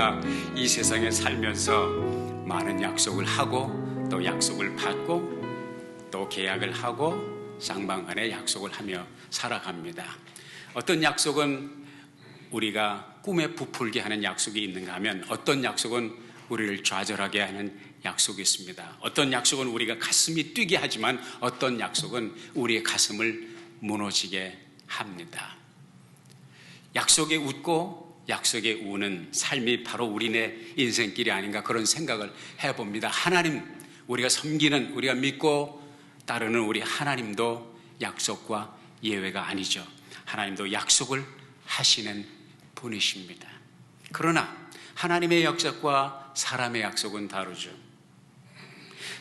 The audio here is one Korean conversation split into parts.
우리가 이 세상에 살면서 많은 약속을 하고 또 약속을 받고 또 계약을 하고 쌍방간에 약속을 하며 살아갑니다. 어떤 약속은 우리가 꿈에 부풀게 하는 약속이 있는가 하면 어떤 약속은 우리를 좌절하게 하는 약속이 있습니다. 어떤 약속은 우리가 가슴이 뛰게 하지만 어떤 약속은 우리의 가슴을 무너지게 합니다. 약속에 웃고 약속에 우는 삶이 바로 우리네 인생길이 아닌가 그런 생각을 해봅니다. 하나님, 우리가 섬기는, 우리가 믿고 따르는 우리 하나님도 약속과 예외가 아니죠. 하나님도 약속을 하시는 분이십니다. 그러나 하나님의 약속과 사람의 약속은 다르죠.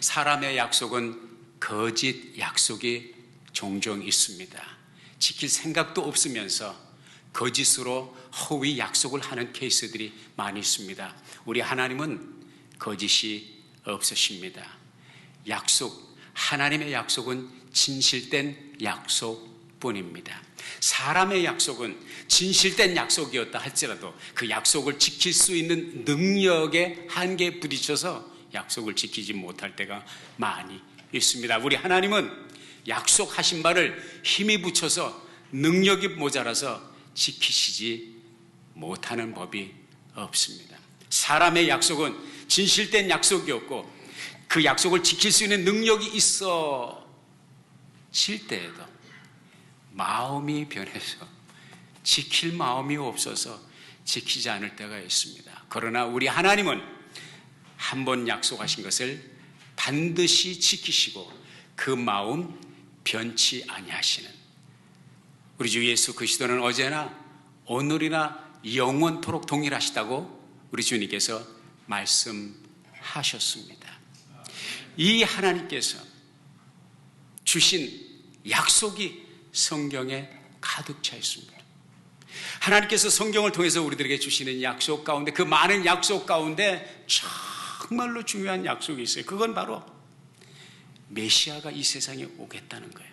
사람의 약속은 거짓 약속이 종종 있습니다. 지킬 생각도 없으면서 거짓으로 허위 약속을 하는 케이스들이 많이 있습니다. 우리 하나님은 거짓이 없으십니다. 약속, 하나님의 약속은 진실된 약속뿐입니다. 사람의 약속은 진실된 약속이었다 할지라도 그 약속을 지킬 수 있는 능력의 한계에 부딪혀서 약속을 지키지 못할 때가 많이 있습니다. 우리 하나님은 약속하신 바를 힘이 붙여서 능력이 모자라서 지키시지 못하는 법이 없습니다. 사람의 약속은 진실된 약속이었고 그 약속을 지킬 수 있는 능력이 있어질 때에도 마음이 변해서 지킬 마음이 없어서 지키지 않을 때가 있습니다. 그러나 우리 하나님은 한 번 약속하신 것을 반드시 지키시고 그 마음 변치 아니하시는 우리 주 예수 그리스도는 어제나 오늘이나 영원토록 동일하시다고 우리 주님께서 말씀하셨습니다. 이 하나님께서 주신 약속이 성경에 가득 차 있습니다. 하나님께서 성경을 통해서 우리들에게 주시는 약속 가운데 그 많은 약속 가운데 정말로 중요한 약속이 있어요. 그건 바로 메시아가 이 세상에 오겠다는 거예요.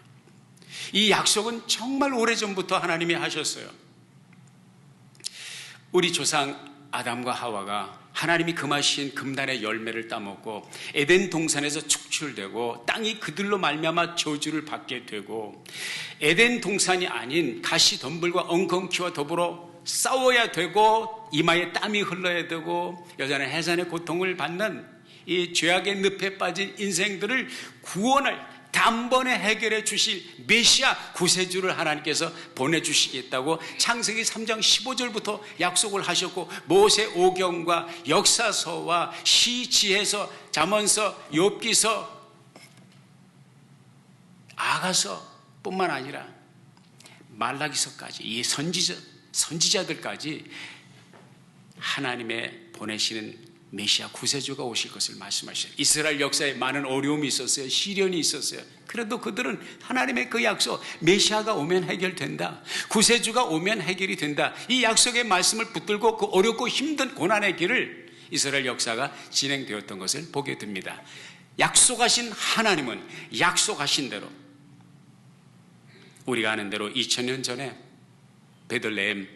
이 약속은 정말 오래전부터 하나님이 하셨어요. 우리 조상 아담과 하와가 하나님이 금하신 금단의 열매를 따먹고 에덴 동산에서 축출되고 땅이 그들로 말미암아 저주를 받게 되고 에덴 동산이 아닌 가시덤불과 엉겅퀴와 더불어 싸워야 되고 이마에 땀이 흘러야 되고 여자는 해산의 고통을 받는 이 죄악의 늪에 빠진 인생들을 구원할 단번에 해결해 주실 메시아 구세주를 하나님께서 보내주시겠다고 창세기 3장 15절부터 약속을 하셨고 모세 오경과 역사서와 시지혜서 잠언서 욥기서 아가서뿐만 아니라 말라기서까지 이 선지자들까지 하나님의 보내시는 메시아 구세주가 오실 것을 말씀하셨어요. 이스라엘 역사에 많은 어려움이 있었어요. 시련이 있었어요. 그래도 그들은 하나님의 그 약속, 메시아가 오면 해결된다, 구세주가 오면 해결이 된다, 이 약속의 말씀을 붙들고 그 어렵고 힘든 고난의 길을 이스라엘 역사가 진행되었던 것을 보게 됩니다. 약속하신 하나님은 약속하신 대로 우리가 아는 대로 2000년 전에 베들레헴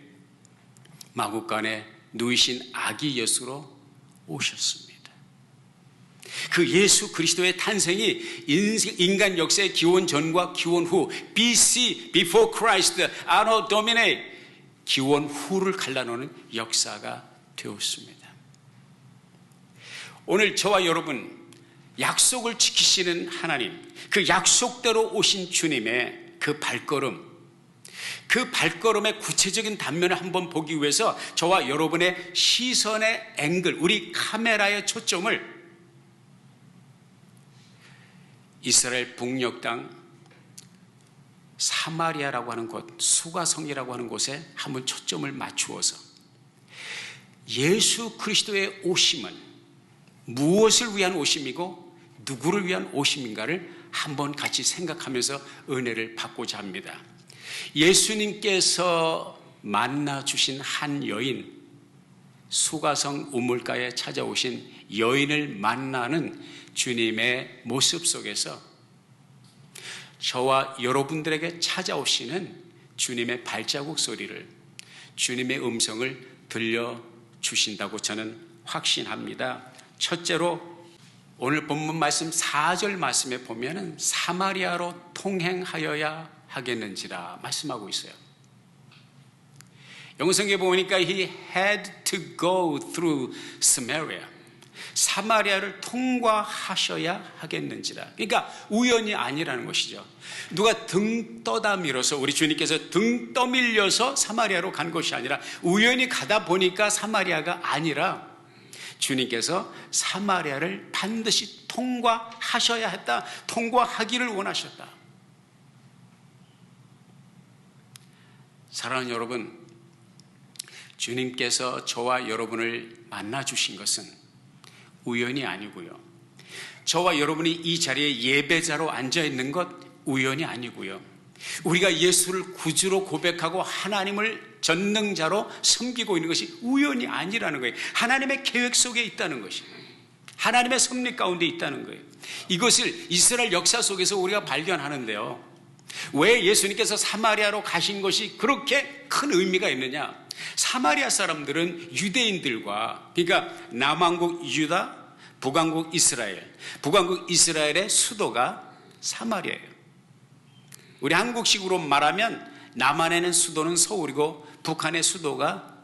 마구간에 누이신 아기 예수로 오셨습니다. 그 예수 그리스도의 탄생이 인간 역사의 기원 전과 기원 후, BC, Before Christ, Anno Domini, 기원 후를 갈라놓는 역사가 되었습니다. 오늘 저와 여러분, 약속을 지키시는 하나님, 그 약속대로 오신 주님의 그 발걸음, 그 발걸음의 구체적인 단면을 한번 보기 위해서 저와 여러분의 시선의 앵글, 우리 카메라의 초점을 이스라엘 북녘 땅 사마리아라고 하는 곳, 수가성이라고 하는 곳에 한번 초점을 맞추어서 예수 그리스도의 오심은 무엇을 위한 오심이고 누구를 위한 오심인가를 한번 같이 생각하면서 은혜를 받고자 합니다. 예수님께서 만나주신 한 여인, 수가성 우물가에 찾아오신 여인을 만나는 주님의 모습 속에서 저와 여러분들에게 찾아오시는 주님의 발자국 소리를, 주님의 음성을 주신다고 저는 확신합니다. 첫째로 오늘 본문 말씀 4절 말씀에 보면은 사마리아로 통행하여야 하겠는지라 말씀하고 있어요. 영성에 보니까 he had to go through Samaria. 사마리아를 통과하셔야 하겠는지라. 그러니까 우연이 아니라는 것이죠. 누가 등 떠다 밀어서, 우리 주님께서 등 떠밀려서 사마리아로 간 것이 아니라 우연히 가다 보니까 사마리아가 아니라 주님께서 사마리아를 반드시 통과하셔야 했다. 통과하기를 원하셨다. 사랑하는 여러분, 주님께서 저와 여러분을 만나주신 것은 우연이 아니고요. 저와 여러분이 이 자리에 예배자로 앉아있는 것 우연이 아니고요. 우리가 예수를 구주로 고백하고 하나님을 전능자로 섬기고 있는 것이 우연이 아니라는 거예요. 하나님의 계획 속에 있다는 것이에요. 하나님의 섭리 가운데 있다는 거예요. 이것을 이스라엘 역사 속에서 우리가 발견하는데요. 왜 예수님께서 사마리아로 가신 것이 그렇게 큰 의미가 있느냐? 사마리아 사람들은 유대인들과, 그러니까 남왕국 유다, 북왕국 이스라엘, 북왕국 이스라엘의 수도가 사마리아예요. 우리 한국식으로 말하면 남한에는 수도는 서울이고 북한의 수도가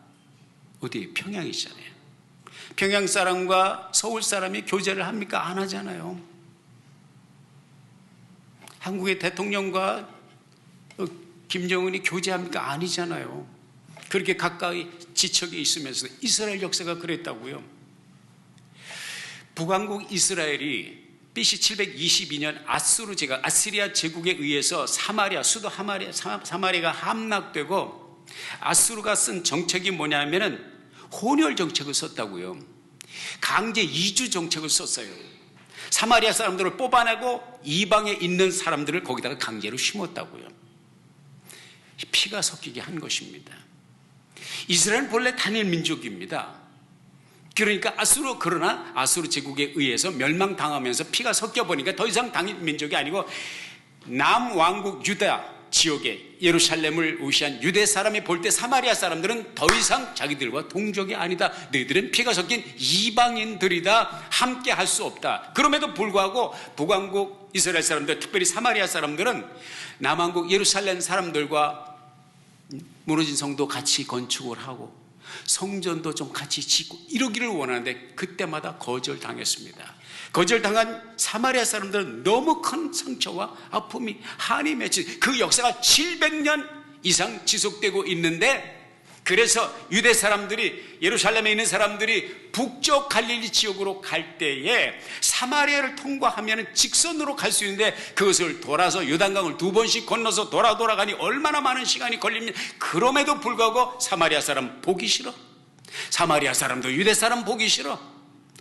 어디? 평양이잖아요. 평양 사람과 서울 사람이 교제를 합니까? 안 하잖아요. 한국의 대통령과 김정은이 교제합니까? 아니잖아요. 그렇게 가까이 지척에 있으면서 이스라엘 역사가 그랬다고요. 북왕국 이스라엘이 BC 722년 아시리아 제국에 의해서 사마리아, 수도 사마리아가 함락되고, 아수르가 쓴 정책이 뭐냐면은 혼혈 정책을 썼다고요. 강제 이주 정책을 썼어요. 사마리아 사람들을 뽑아내고 이방에 있는 사람들을 거기다가 강제로 심었다고요. 피가 섞이게 한 것입니다. 이스라엘은 본래 단일 민족입니다. 그러니까 그러나 아수르 제국에 의해서 멸망당하면서 피가 섞여버리니까 더 이상 단일 민족이 아니고 남왕국 유다 지역에 예루살렘을 우시한 유대 사람이 볼 때 사마리아 사람들은 더 이상 자기들과 동족이 아니다. 너희들은 피가 섞인 이방인들이다. 함께 할 수 없다. 그럼에도 불구하고 북왕국 이스라엘 사람들, 특별히 사마리아 사람들은 남왕국 예루살렘 사람들과 무너진 성도 같이 건축을 하고 성전도 좀 같이 짓고 이러기를 원하는데 그때마다 거절당했습니다. 거절당한 사마리아 사람들은 너무 큰 상처와 아픔이 한이 맺힌 그 역사가 700년 이상 지속되고 있는데, 그래서 유대 사람들이, 예루살렘에 있는 사람들이 북쪽 갈릴리 지역으로 갈 때에 사마리아를 통과하면 직선으로 갈 수 있는데 그것을 돌아서 요단강을 2번씩 건너서 돌아가니 얼마나 많은 시간이 걸립니까? 그럼에도 불구하고 사마리아 사람 보기 싫어. 사마리아 사람도 유대 사람 보기 싫어.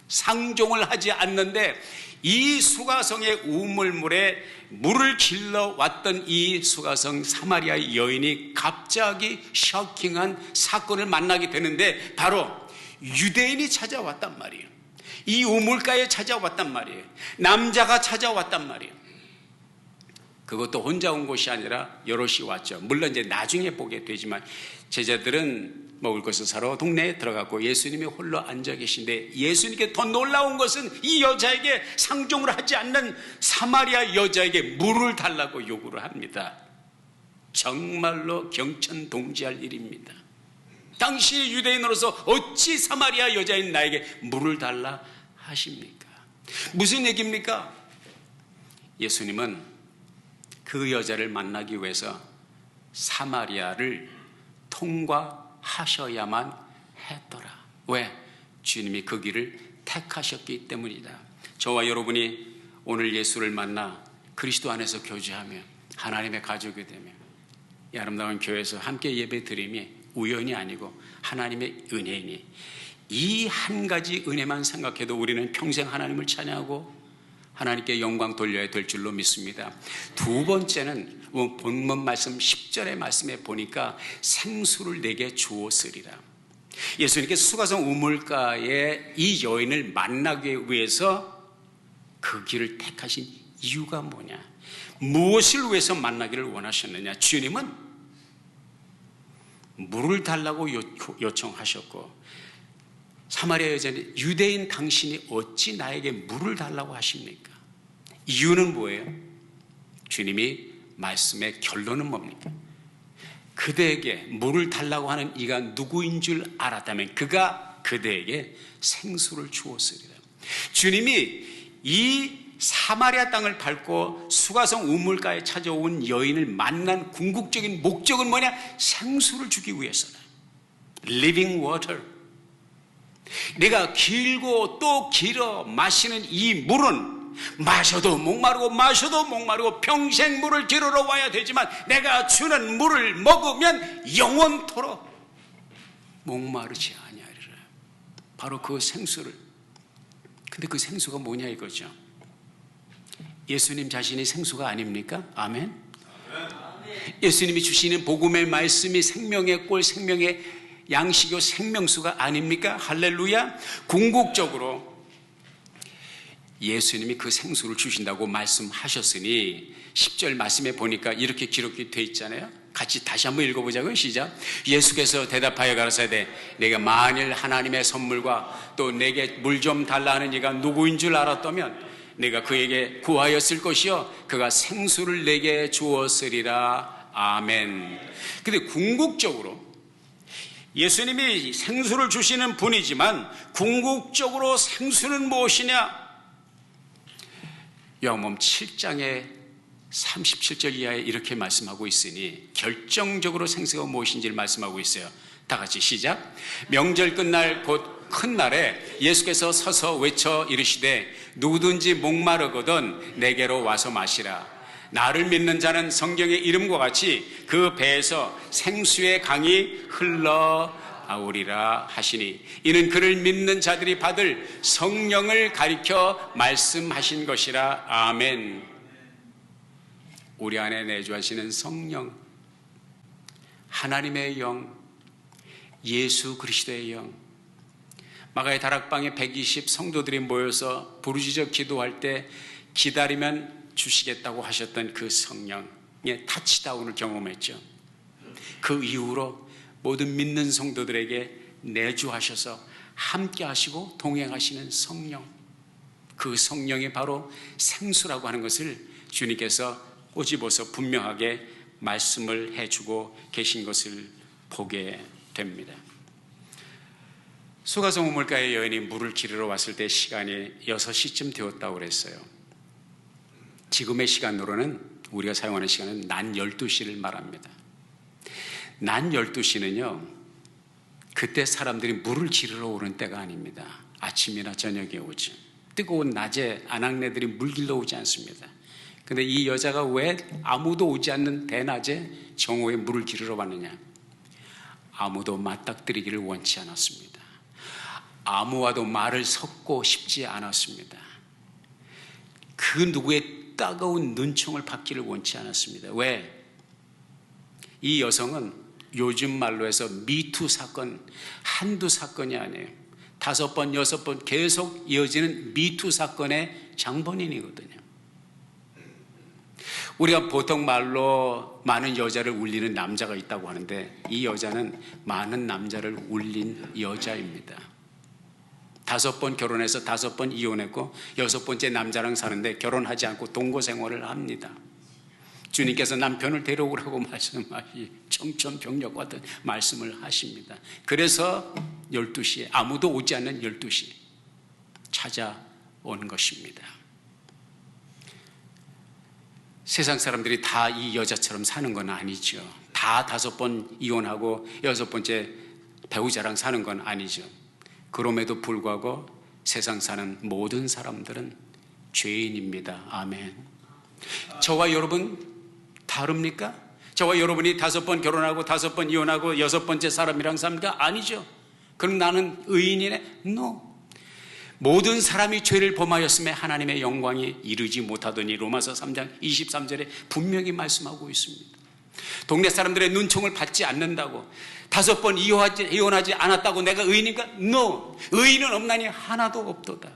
상종을 하지 않는데, 이 수가성의 우물물에 물을 길러 왔던 이 수가성 사마리아 여인이 갑자기 쇼킹한 사건을 만나게 되는데, 바로 유대인이 찾아왔단 말이에요. 이 우물가에 찾아왔단 말이에요. 남자가 찾아왔단 말이에요. 그것도 혼자 온 것이 아니라 여럿이 왔죠. 물론 이제 나중에 보게 되지만 제자들은 먹을 것을 사러 동네에 들어갔고 예수님이 홀로 앉아 계신데, 예수님께 더 놀라운 것은 이 여자에게 상종을 하지 않는 사마리아 여자에게 물을 달라고 요구를 합니다. 정말로 경천동지할 일입니다. 당시 유대인으로서 어찌 사마리아 여자인 나에게 물을 달라 하십니까? 무슨 얘기입니까? 예수님은 그 여자를 만나기 위해서 사마리아를 통과하셔야만 했더라. 왜? 주님이 그 길을 택하셨기 때문이다. 저와 여러분이 오늘 예수를 만나 그리스도 안에서 교제하며 하나님의 가족이 되며 이 아름다운 교회에서 함께 예배 드림이 우연이 아니고 하나님의 은혜이니, 이 한 가지 은혜만 생각해도 우리는 평생 하나님을 찬양하고 하나님께 영광 돌려야 될 줄로 믿습니다. 두 번째는 본문 말씀 10절의 말씀에 보니까 생수를 내게 주었으리라. 예수님께서 수가성 우물가에 이 여인을 만나기 위해서 그 길을 택하신 이유가 뭐냐? 무엇을 위해서 만나기를 원하셨느냐? 주님은 물을 달라고 요청하셨고 사마리아 여자는 유대인 당신이 어찌 나에게 물을 달라고 하십니까? 이유는 뭐예요? 주님이 말씀의 결론은 뭡니까? 그대에게 물을 달라고 하는 이가 누구인 줄 알았다면 그가 그대에게 생수를 주었으리라. 주님이 이 사마리아 땅을 밟고 수가성 우물가에 찾아온 여인을 만난 궁극적인 목적은 뭐냐? 생수를 주기 위해서다. Living water. 내가 길고 또 길어 마시는 이 물은 마셔도 목마르고 마셔도 목마르고 평생 물을 길으러 와야 되지만 내가 주는 물을 먹으면 영원토록 목마르지 아니하리라. 바로 그 생수를. 근데 그 생수가 뭐냐 이거죠. 예수님 자신이 생수가 아닙니까? 아멘. 예수님이 주시는 복음의 말씀이 생명의 꼴, 생명의 양식이요 생명수가 아닙니까? 할렐루야. 궁극적으로 예수님이 그 생수를 주신다고 말씀하셨으니 10절 말씀에 보니까 이렇게 기록이 되어 있잖아요. 같이 다시 한번 읽어보자고요. 시작. 예수께서 대답하여 가라사대 내가 만일 하나님의 선물과 또 내게 물 좀 달라 하는 이가 누구인 줄 알았다면 내가 그에게 구하였을 것이요 그가 생수를 내게 주었으리라. 아멘. 근데 궁극적으로 예수님이 생수를 주시는 분이지만 궁극적으로 생수는 무엇이냐? 요한복음 7장의 37절 이하에 이렇게 말씀하고 있으니 결정적으로 생수가 무엇인지를 말씀하고 있어요. 다 같이 시작. 명절 끝날 곧 큰 날에 예수께서 서서 외쳐 이르시되 누구든지 목마르거든 내게로 와서 마시라. 나를 믿는 자는 성경의 이름과 같이 그 배에서 생수의 강이 흘러나오리라 하시니 이는 그를 믿는 자들이 받을 성령을 가리켜 말씀하신 것이라. 아멘. 우리 안에 내주하시는 성령, 하나님의 영, 예수 그리스도의 영. 마가의 다락방에 120 성도들이 모여서 부르짖어 기도할 때 기다리면 주시겠다고 하셨던 그 성령의 타치다운을 경험했죠. 그 이후로 모든 믿는 성도들에게 내주하셔서 함께 하시고 동행하시는 성령, 그 성령이 바로 생수라고 하는 것을 주님께서 꼬집어서 분명하게 말씀을 해주고 계신 것을 보게 됩니다. 수가성 우물가의 여인이 물을 기르러 왔을 때 시간이 6시쯤 되었다고 그랬어요. 지금의 시간으로는 우리가 사용하는 시간은 낮 12시를 말합니다. 낮 12시는요 그때 사람들이 물을 기르러 오는 때가 아닙니다. 아침이나 저녁에 오지. 뜨거운 낮에 아낙네들이 물 길러 오지 않습니다. 근데 이 여자가 왜 아무도 오지 않는 대낮에 정오에 물을 기르러 왔느냐? 아무도 맞닥뜨리기를 원치 않았습니다. 아무와도 말을 섞고 싶지 않았습니다. 그 누구의 따가운 눈총을 받기를 원치 않았습니다. 왜? 이 여성은 요즘 말로 해서 미투 사건, 한두 사건이 아니에요. 5번, 6번 계속 이어지는 미투 사건의 장본인이거든요. 우리가 보통 말로 많은 여자를 울리는 남자가 있다고 하는데 이 여자는 많은 남자를 울린 여자입니다. 5번 결혼해서 5번 이혼했고 6번째 남자랑 사는데 결혼하지 않고 동거 생활을 합니다. 주님께서 남편을 데려오라고 말씀하시 청천벽력과 같은 말씀을 하십니다. 그래서 12시에 아무도 오지 않는 12시 찾아온 것입니다. 세상 사람들이 다 이 여자처럼 사는 건 아니죠. 다 5번 이혼하고 6번째 배우자랑 사는 건 아니죠. 그럼에도 불구하고 세상 사는 모든 사람들은 죄인입니다. 아멘. 저와 여러분 다릅니까? 저와 여러분이 5번 결혼하고 5번 이혼하고 6번째 사람이랑 삽니까? 아니죠. 그럼 나는 의인이네? No. 모든 사람이 죄를 범하였음에 하나님의 영광이 이르지 못하더니 로마서 3장 23절에 분명히 말씀하고 있습니다. 동네 사람들의 눈총을 받지 않는다고 5번 이혼하지 않았다고 내가 의인인가? No. 의인은 없나니 하나도 없도다.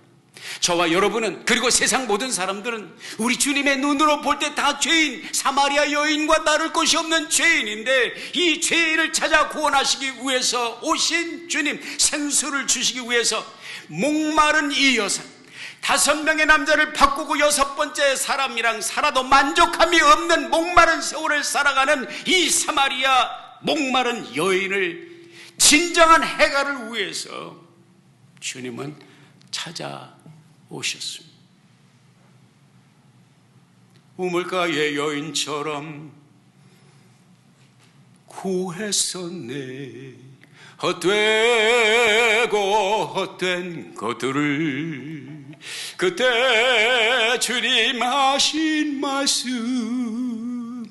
저와 여러분은, 그리고 세상 모든 사람들은 우리 주님의 눈으로 볼 때 다 죄인, 사마리아 여인과 다를 것이 없는 죄인인데, 이 죄인을 찾아 구원하시기 위해서 오신 주님, 생수를 주시기 위해서 목마른 이 여성, 5명의 남자를 바꾸고 6번째 사람이랑 살아도 만족함이 없는 목마른 세월을 살아가는 이 사마리아 목마른 여인을, 진정한 해결을 위해서 주님은 찾아오셨습니다. 우물가의 여인처럼 구했었네. 헛되고 헛된 것들을 그때 주님 하신 말씀,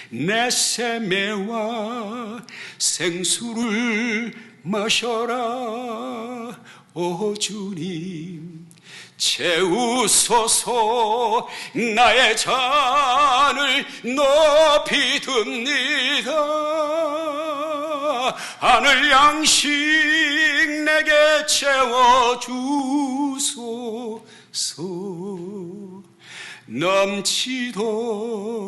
내 세매와 생수를 마셔라. 오 주님 채우소서. 나의 잔을 높이 듭니다. 하늘 양식 내게 채워주소서.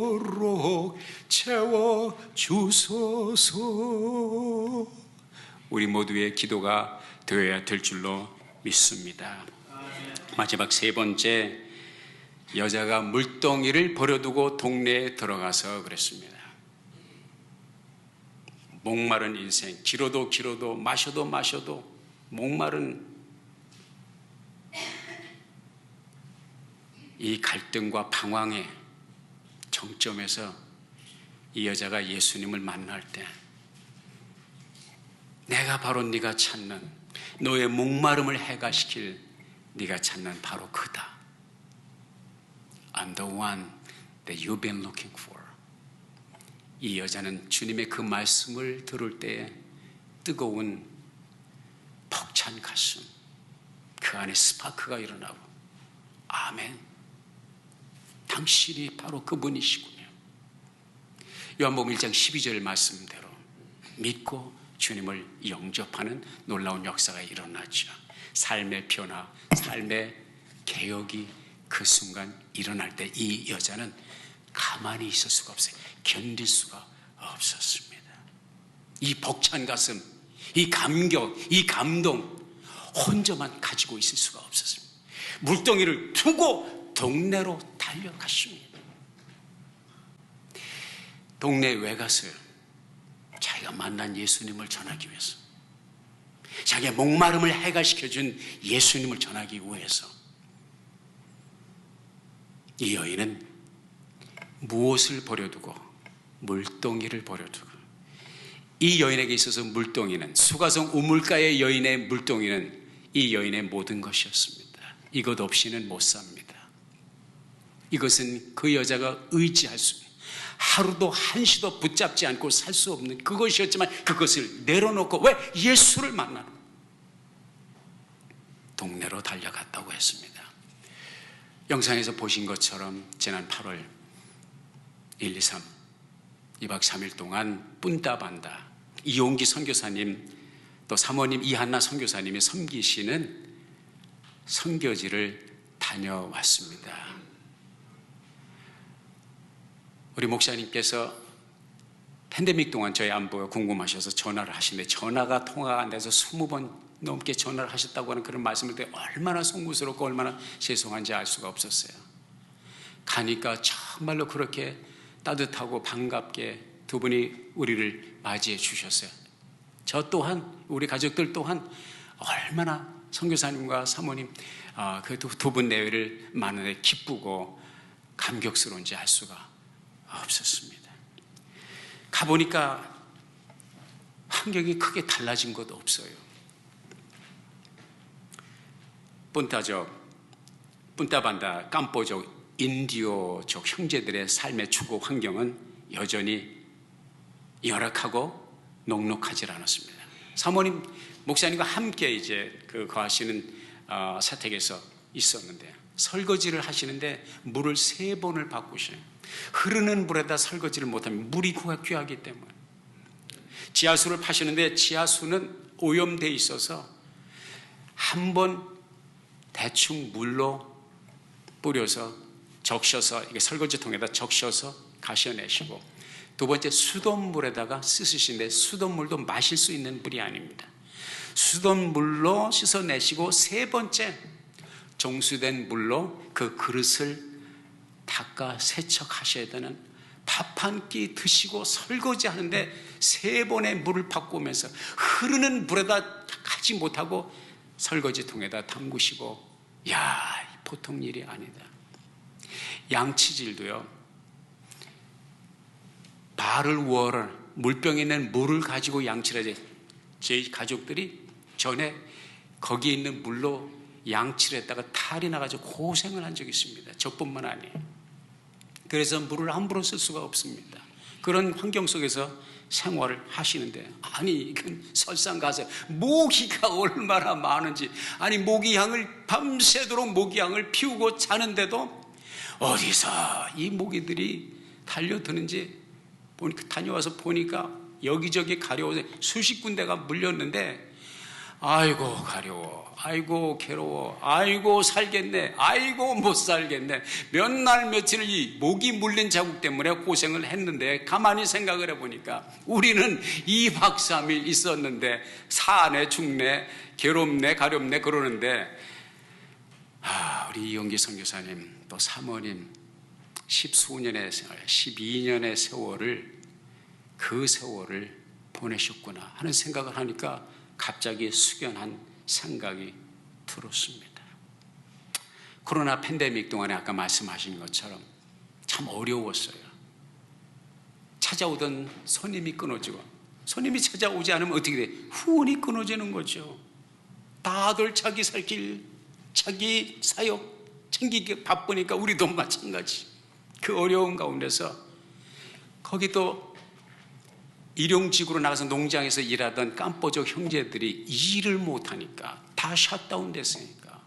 넘치도록 채워주소서. 우리 모두의 기도가 되어야 될 줄로 믿습니다. 마지막 3번째, 여자가 물동이를 버려두고 동네에 들어가서 그랬습니다. 목마른 인생, 길어도 길어도 마셔도 마셔도 목마른 이 갈등과 방황의 정점에서 이 여자가 예수님을 만날 때, 내가 바로 네가 찾는, 너의 목마름을 해가시킬 네가 찾는 바로 그다. I'm the one that you've been looking for. 이 여자는 주님의 그 말씀을 들을 때에 뜨거운 벅찬 가슴, 그 안에 스파크가 일어나고, 아멘, 당신이 바로 그분이시군요. 요한복음 1장 12절 말씀대로 믿고 주님을 영접하는 놀라운 역사가 일어나죠. 삶의 변화, 삶의 개혁이 그 순간 일어날 때 이 여자는 가만히 있을 수가 없어요. 견딜 수가 없었습니다. 이 벅찬 가슴, 이 감격, 이 감동 혼자만 가지고 있을 수가 없었습니다. 물동이를 두고 동네로 달려갔습니다. 동네에 왜 갔어요? 자기가 만난 예수님을 전하기 위해서, 자기의 목마름을 해결시켜준 예수님을 전하기 위해서. 이 여인은 무엇을 버려두고? 물동이를 버려두고. 이 여인에게 있어서 물동이는, 수가성 우물가의 여인의 물동이는 이 여인의 모든 것이었습니다. 이것 없이는 못 삽니다. 이것은 그 여자가 의지할 수, 하루도 한시도 붙잡지 않고 살 수 없는 그것이었지만, 그것을 내려놓고 왜? 예수를 만나는 동네로 달려갔다고 했습니다. 영상에서 보신 것처럼 지난 8월 1, 2, 3 2박 3일 동안 뿜다반다 이용기 선교사님, 또 사모님 이한나 선교사님이 섬기시는 선교지를 다녀왔습니다. 우리 목사님께서 팬데믹 동안 저희 안부가 궁금하셔서 전화를 하시는데, 전화가 통화가 안 돼서 20번 넘게 전화를 하셨다고 하는 그런 말씀을 듣고 얼마나 송구스럽고 얼마나 죄송한지 알 수가 없었어요. 가니까 정말로 그렇게 따뜻하고 반갑게 두 분이 우리를 맞이해 주셨어요. 저 또한, 우리 가족들 또한 얼마나 선교사님과 사모님 그 두 분 내외를 만나에 기쁘고 감격스러운지 알 수가 없었습니다. 가보니까 환경이 크게 달라진 것 없어요. 뿜따반다, 깜뽀족, 인디오족 형제들의 삶의 추구 환경은 여전히 열악하고 녹록하지 않았습니다. 사모님, 목사님과 함께 이제 그 거하시는 사택에서 있었는데, 설거지를 하시는데 물을 3번을 바꾸셔요. 흐르는 물에다 설거지를 못하면 물이 귀하기 때문에. 지하수를 파시는데 지하수는 오염되어 있어서 한 번 대충 물로 뿌려서 적셔서, 이게 설거지통에다 적셔서 가셔내시고, 두 번째 수돗물에다가 씻으시는데 수돗물도 마실 수 있는 물이 아닙니다. 수돗물로 씻어내시고, 세 번째 정수된 물로 그 그릇을 닦아 세척하셔야 되는, 밥 한 끼 드시고 설거지 하는데 세 번의 물을 바꾸면서 흐르는 물에다 가지 못하고 설거지통에다 담그시고, 야, 보통 일이 아니다. 양치질도요, 발을 우어를 물병에 있는 물을 가지고 양치를 하지. 저희 가족들이 전에 거기에 있는 물로 양치를 했다가 탈이 나가지고 고생을 한 적이 있습니다. 저뿐만 아니에요. 그래서 물을 함부로 쓸 수가 없습니다. 그런 환경 속에서 생활을 하시는데, 아니 이건 설상가상, 모기가 얼마나 많은지, 아니 모기향을 밤새도록 모기향을 피우고 자는데도 어디서 이 모기들이 달려드는지 보니까, 다녀와서 보니까 여기저기 가려워서 수십 군데가 물렸는데, 아이고 가려워, 아이고 괴로워, 아이고 살겠네, 아이고 못 살겠네. 몇 날 며칠을 이 모기 물린 자국 때문에 고생을 했는데, 가만히 생각을 해보니까 우리는 2박 3일 있었는데 사네 죽네 괴롭네 가렵네 그러는데, 우리 이용기 선교사님 또 사모님 10수년의 생활, 12년의 세월을, 그 세월을 보내셨구나 하는 생각을 하니까 갑자기 숙연한 생각이 들었습니다. 코로나 팬데믹 동안에 아까 말씀하신 것처럼 참 어려웠어요. 찾아오던 손님이 끊어지고, 손님이 찾아오지 않으면 어떻게 돼? 후원이 끊어지는 거죠. 다들 자기 살 길, 자기 사역 챙기기 바쁘니까 우리도 마찬가지. 그 어려운 가운데서, 거기도 일용직으로 나가서 농장에서 일하던 깜뽀족 형제들이 일을 못하니까 다 셧다운 됐으니까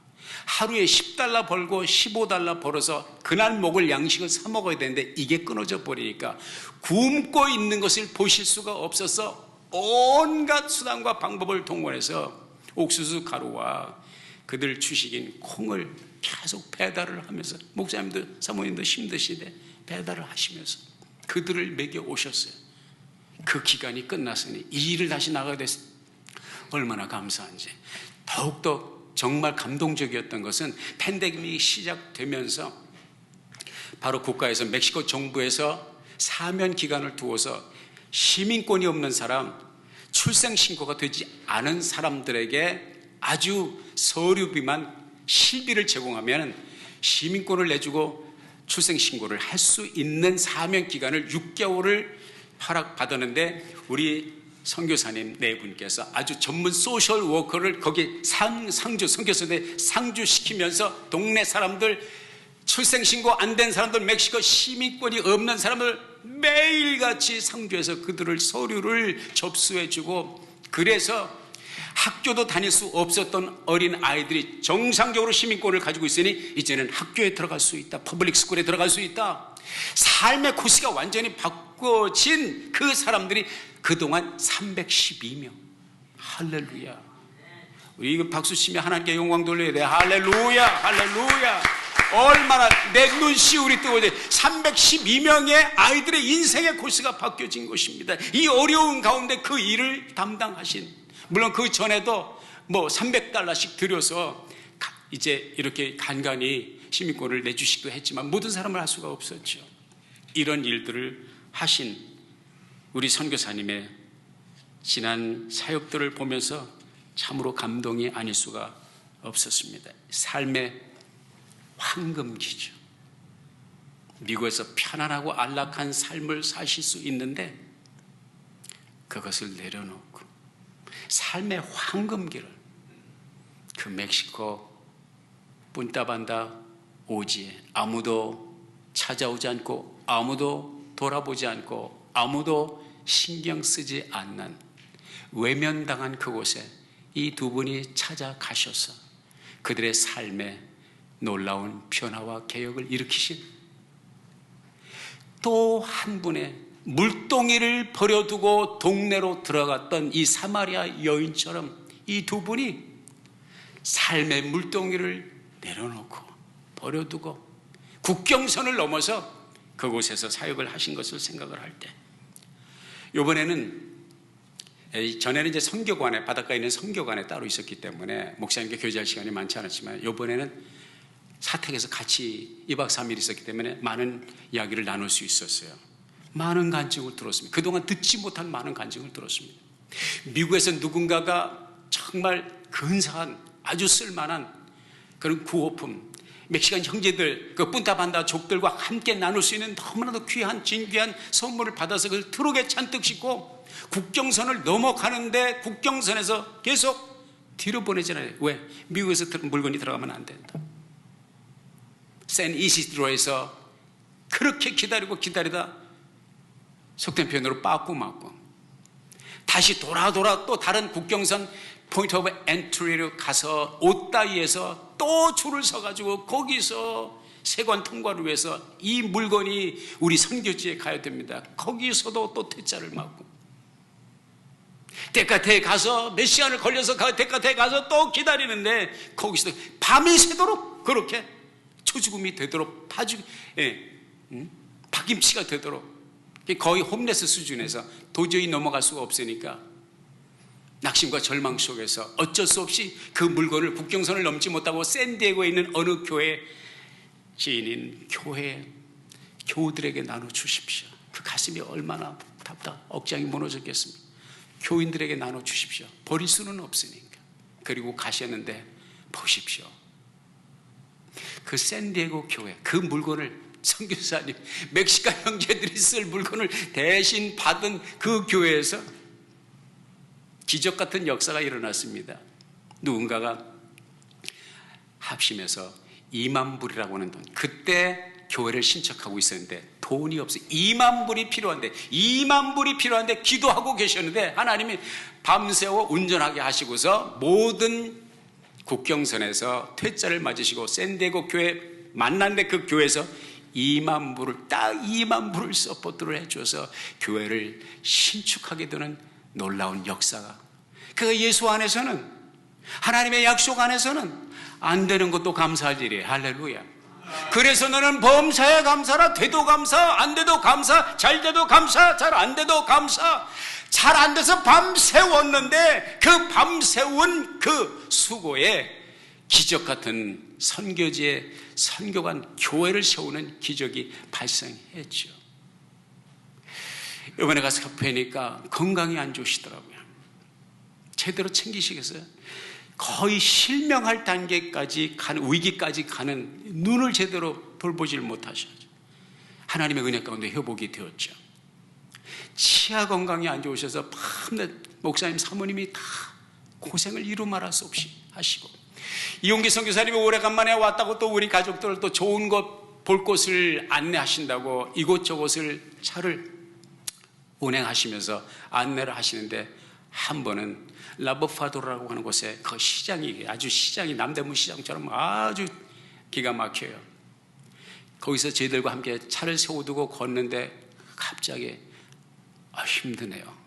하루에 $10 벌고 $15 벌어서 그날 먹을 양식을 사 먹어야 되는데 이게 끊어져 버리니까 굶고 있는 것을 보실 수가 없어서 온갖 수단과 방법을 동원해서 옥수수 가루와 그들 주식인 콩을 계속 배달을 하면서, 목사님도 사모님도 힘드시대 배달을 하시면서 그들을 먹여 오셨어요. 그 기간이 끝났으니 이 일을 다시 나가게 됐을 때 얼마나 감사한지. 더욱더 정말 감동적이었던 것은 팬데믹이 시작되면서 바로 국가에서, 멕시코 정부에서 사면 기간을 두어서 시민권이 없는 사람, 출생신고가 되지 않은 사람들에게 아주 서류비만 실비를 제공하면 시민권을 내주고 출생신고를 할 수 있는 사면 기간을 6개월을 허락받았는데, 우리 선교사님 네 분께서 아주 전문 소셜 워커를 거기 상주 선교사에 상주시키면서 동네 사람들, 출생신고 안 된 사람들, 멕시코 시민권이 없는 사람들 매일같이 상주해서 그들을 서류를 접수해주고, 그래서 학교도 다닐 수 없었던 어린 아이들이 정상적으로 시민권을 가지고 있으니 이제는 학교에 들어갈 수 있다, 퍼블릭 스쿨에 들어갈 수 있다. 삶의 코스가 완전히 바꿔진 그 사람들이 그동안 312명. 할렐루야. 우리 이거 박수 치며 하나님께 영광 돌려야 돼. 할렐루야, 할렐루야. 얼마나 내 눈시울이 뜨거워져. 312명의 아이들의 인생의 코스가 바뀌어진 것입니다. 이 어려운 가운데 그 일을 담당하신, 물론 그 전에도 뭐 $300씩 들여서 이제 이렇게 간간히 시민권을 내주시기도 했지만 모든 사람을 할 수가 없었죠. 이런 일들을 하신 우리 선교사님의 지난 사역들을 보면서 참으로 감동이 아닐 수가 없었습니다. 삶의 황금기죠. 미국에서 편안하고 안락한 삶을 사실 수 있는데 그것을 내려놓고 삶의 황금기를, 그 멕시코 punta반다 오지에 아무도 찾아오지 않고 아무도 돌아보지 않고 아무도 신경 쓰지 않는 외면당한 그곳에 이 두 분이 찾아가셔서 그들의 삶에 놀라운 변화와 개혁을 일으키신, 또 한 분의 물동이를 버려두고 동네로 들어갔던 이 사마리아 여인처럼 이 두 분이 삶의 물동이를 내려놓고 버려두고 국경선을 넘어서 그곳에서 사역을 하신 것을 생각을 할 때, 이번에는 전에는 이제 선교관에, 바닷가에 있는 선교관에 따로 있었기 때문에 목사님께 교제할 시간이 많지 않았지만, 이번에는 사택에서 같이 2박 3일 있었기 때문에 많은 이야기를 나눌 수 있었어요. 많은 간증을 들었습니다. 그동안 듣지 못한 많은 간증을 들었습니다. 미국에서 누군가가 정말 근사한, 아주 쓸만한 그런 구호품, 멕시칸 형제들, 그 푼타반다 족들과 함께 나눌 수 있는 너무나도 귀한, 진귀한 선물을 받아서 그걸 트럭에 잔뜩 싣고 국경선을 넘어가는데, 국경선에서 계속 뒤로 보내잖아요. 왜? 미국에서 물건이 들어가면 안 된다. 샌 이시드로에서 그렇게 기다리다 속된 표현으로 빠꾸 맞고, 다시 돌아 또 다른 국경선 포인트 오브 엔트리로 가서 오따이에서 또 줄을 서가지고 거기서 세관 통과를 위해서 이 물건이 우리 선교지에 가야 됩니다. 거기서도 또 퇴짜를 맞고, 데카테에 가서 몇 시간을 걸려서 데카테에 가서 또 기다리는데, 거기서도 밤이 새도록 그렇게 초죽음이 되도록 파김치가 되도록, 거의 홈레스 수준에서 도저히 넘어갈 수가 없으니까 낙심과 절망 속에서 어쩔 수 없이 그 물건을 국경선을 넘지 못하고 샌디에고에 있는 어느 교회 지인인 교우들에게 나눠주십시오. 그 가슴이 얼마나 억장이 무너졌겠습니까? 교인들에게 나눠주십시오. 버릴 수는 없으니까. 그리고 가셨는데 보십시오, 그 샌디에고 교회, 그 물건을 선교사님, 멕시칸 형제들이 쓸 물건을 대신 받은 그 교회에서 기적 같은 역사가 일어났습니다. 누군가가 합심해서 2만 불이라고 하는 돈, 그때 교회를 신청하고 있었는데 돈이 없어요. 2만 불이 필요한데 기도하고 계셨는데, 하나님이 밤새워 운전하게 하시고서 모든 국경선에서 퇴짜를 맞으시고 샌디에고 교회 만났는데, 그 교회에서 2만 불을 서포트를 해줘서 교회를 신축하게 되는 놀라운 역사가, 그 예수 안에서는, 하나님의 약속 안에서는 안 되는 것도 감사할 일이에요. 할렐루야. 그래서 너는 범사에 감사라. 돼도 감사, 안 돼도 감사, 잘 돼도 감사, 잘 안 돼도 감사. 잘 안 돼서 밤새웠는데 그 밤새운 그 수고에 기적 같은 선교지에 선교관 교회를 세우는 기적이 발생했죠. 이번에 가서 뵈니까 건강이 안 좋으시더라고요. 제대로 챙기시겠어요? 거의 실명할 단계까지 가는, 위기까지 가는, 눈을 제대로 돌보질 못하셔서 하나님의 은혜 가운데 회복이 되었죠. 치아 건강이 안 좋으셔서 밤낮 목사님, 사모님이 다 고생을 이루 말할 수 없이 하시고, 이용기 선교사님이 오래간만에 왔다고 또 우리 가족들 또 좋은 곳 볼 곳을 안내하신다고 이곳저곳을 차를 운행하시면서 안내를 하시는데, 한 번은 라보파도라고 하는 곳에 그 시장이, 아주 시장이 남대문 시장처럼 아주 기가 막혀요. 거기서 저희들과 함께 차를 세워두고 걷는데 갑자기 힘드네요.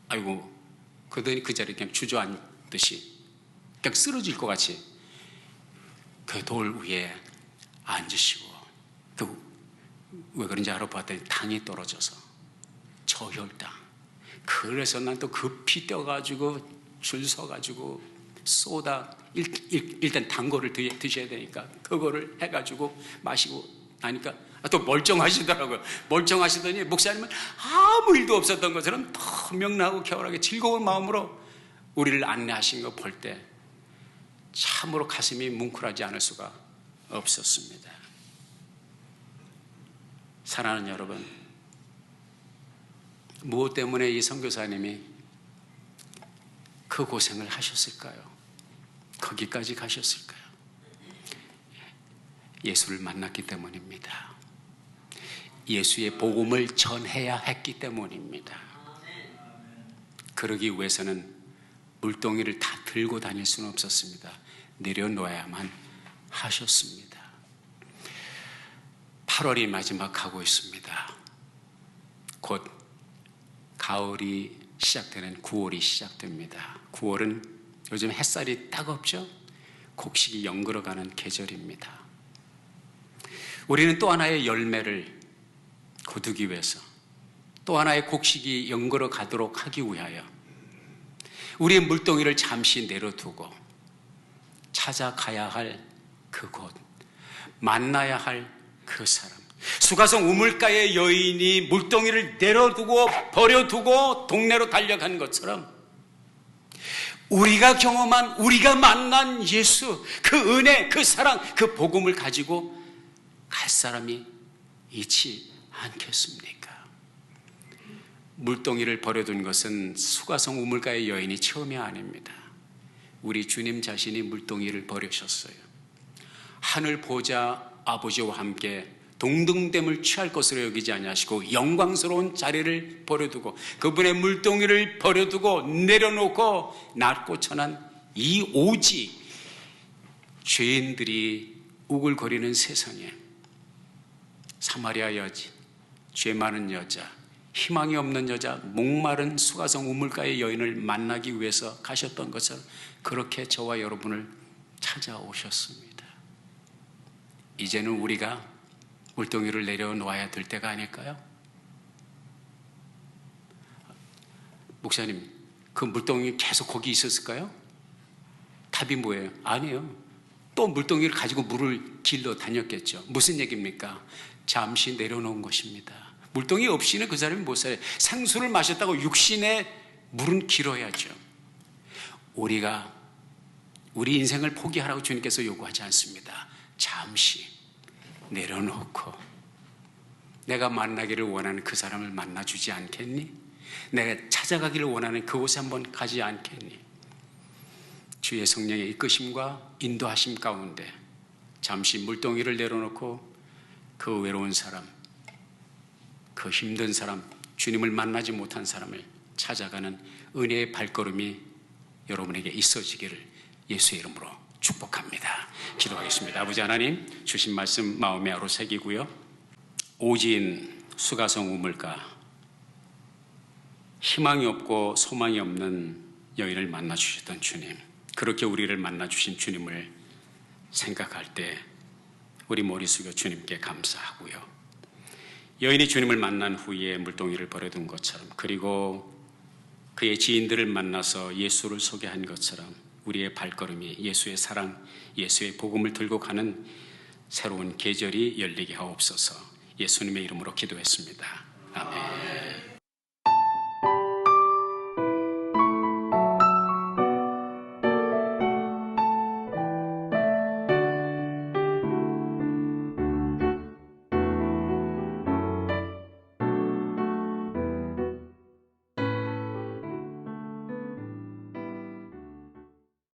아이고, 그러더니 그 자리에 그냥 주저앉듯이 그냥 쓰러질 것 같이 그 돌 위에 앉으시고, 왜 그런지 알아봤더니 당이 떨어져서 저혈당. 그래서 난 또 급히 뛰어가지고 줄 서가지고 소다, 일단 단 거를 드셔야 되니까 그거를 해가지고 마시고 나니까 또 멀쩡하시더라고요. 멀쩡하시더니 목사님은 아무 일도 없었던 것처럼 더 명랑하고 쾌활하게 즐거운 마음으로 우리를 안내하신 거 볼 때 참으로 가슴이 뭉클하지 않을 수가 없었습니다. 사랑하는 여러분, 무엇 때문에 이 선교사님이 그 고생을 하셨을까요? 거기까지 가셨을까요? 예수를 만났기 때문입니다. 예수의 복음을 전해야 했기 때문입니다. 그러기 위해서는 물동이를 다 들고 다닐 수는 없었습니다. 내려놓아야만 하셨습니다. 8월이 마지막 가고 있습니다. 곧 가을이 시작되는 9월이 시작됩니다. 9월은 요즘 햇살이 따갑죠? 곡식이 연걸어가는 계절입니다. 우리는 또 하나의 열매를 거두기 위해서, 또 하나의 곡식이 연걸어 가도록 하기 위하여 우리의 물동이를 잠시 내려두고 찾아가야 할 그곳, 만나야 할 그 사람, 수가성 우물가의 여인이 물동이를 내려두고 버려두고 동네로 달려간 것처럼 우리가 경험한, 우리가 만난 예수, 그 은혜, 그 사랑, 그 복음을 가지고 갈 사람이 있지 않겠습니까? 물동이를 버려둔 것은 수가성 우물가의 여인이 처음이 아닙니다. 우리 주님 자신이 물동이를 버리셨어요. 하늘 보좌 아버지와 함께 동등됨을 취할 것으로 여기지 아니하시고 영광스러운 자리를 버려두고 그분의 물동이를 버려두고 내려놓고 낮고 천한 이 오지 죄인들이 우글거리는 세상에 사마리아 여지, 죄 많은 여자, 희망이 없는 여자, 목마른 수가성 우물가의 여인을 만나기 위해서 가셨던 것처럼 그렇게 저와 여러분을 찾아오셨습니다. 이제는 우리가 물동이를 내려놓아야 될 때가 아닐까요? 목사님, 그 물동이 계속 거기 있었을까요? 답이 뭐예요? 아니에요. 또 물동이를 가지고 물을 길러 다녔겠죠. 무슨 얘기입니까? 잠시 내려놓은 것입니다. 물동이 없이는 그 사람이 못 살아요. 생수를 마셨다고 육신의 물은 길어야죠. 우리가 우리 인생을 포기하라고 주님께서 요구하지 않습니다. 잠시 내려놓고 내가 만나기를 원하는 그 사람을 만나주지 않겠니? 내가 찾아가기를 원하는 그곳에 한번 가지 않겠니? 주의 성령의 이끄심과 인도하심 가운데 잠시 물동이를 내려놓고 그 외로운 사람, 그 힘든 사람, 주님을 만나지 못한 사람을 찾아가는 은혜의 발걸음이 여러분에게 있어지기를 예수의 이름으로 축복합니다. 기도하겠습니다. 아버지 하나님, 주신 말씀 마음에 아로 새기고요. 오지인 수가성 우물가, 희망이 없고 소망이 없는 여인을 만나 주셨던 주님, 그렇게 우리를 만나 주신 주님을 생각할 때 우리 머리 숙여 주님께 감사하고요. 여인이 주님을 만난 후에 물동이를 버려둔 것처럼, 그리고 그의 지인들을 만나서 예수를 소개한 것처럼 우리의 발걸음이 예수의 사랑, 예수의 복음을 들고 가는 새로운 계절이 열리게 하옵소서. 예수님의 이름으로 기도했습니다. 아멘.